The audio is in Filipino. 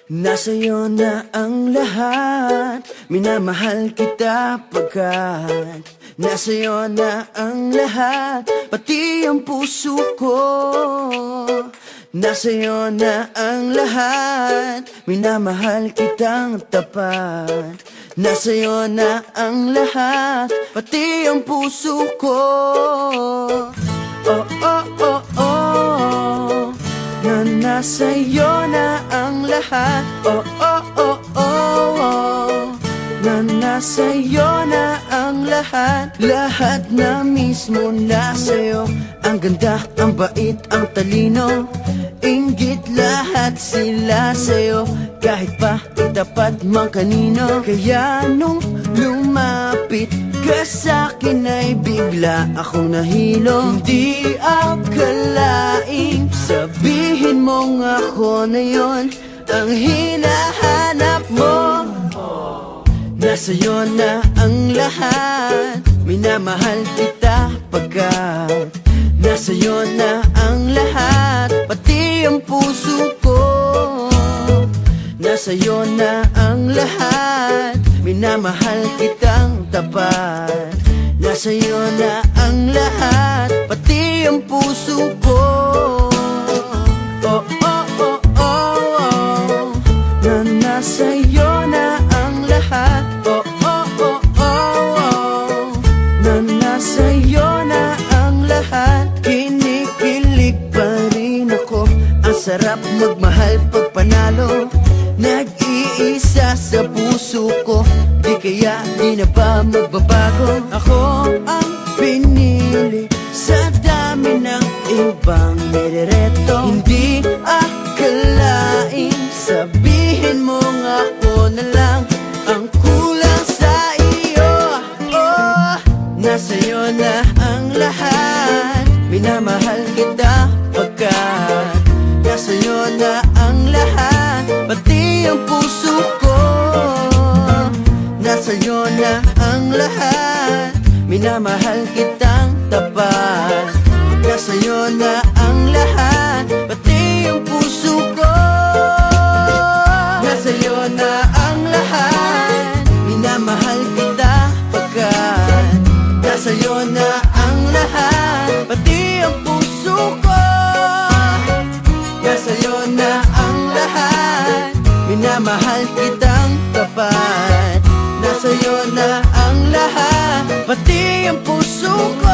Nasa'yo na ang lahat, minamahal kita pagkat nasa'yo na ang lahat, pati ang puso ko. Nasa'yo na ang lahat, minamahal kitang tapat. Nasa'yo na ang lahat, pati ang puso ko. Oh, oh, oh, oh, na nasa'yo na ang lahat. Oh, oh, oh, oh, oh, na nasa'yo na ang lahat. Lahat na mismo nasa'yo. Ang ganda, ang bait, ang talino, inggit lahat sila sa'yo. Kahit pa itapat man kanino. Kaya nung lumapit ka sa'kin ay bigla akong nahilo. Hindi akalaing sabihin mong ako na yon ang hinahanap mo. Nasa'yo na ang lahat, minamahal kita pagkat nasa'yo na ang lahat, pati ang puso ko. Nasa'yo na ang lahat, minamahal kitang tapat. Nasa'yo na ang lahat, pati ang puso ko. Oh, oh, oh, oh, oh, na nasa'yo na ang lahat. Oh, oh, oh, oh, oh, na nasa'yo na ang lahat. Kinikilig pa rin ako, ang sarap magmahal pag panalo. Nag-iisa sa puso ko, di kaya di na ba magbabago? Ako ang pinili sa dami ng ibang nirereto. Hindi akalaing sabihin mo nga ako na lang ang kulang sa iyo. Oh, nasa'yo na ang lahat, minamahal kita pagkat nasa'yo na ang lahat, pati ang puso ko. Nasa'yo na ang lahat, minamahal kitang tapat. Nasa'yo na ang lahat, pati ang puso ko. Nasa'yo na ang lahat, minamahal kita pagkat nasa'yo na ang lahat, pati ang puso ko. Nasa'yo na ang lahat, minamahal kitang tapat. Nasa'yo na ang lahat, pati ang puso ko.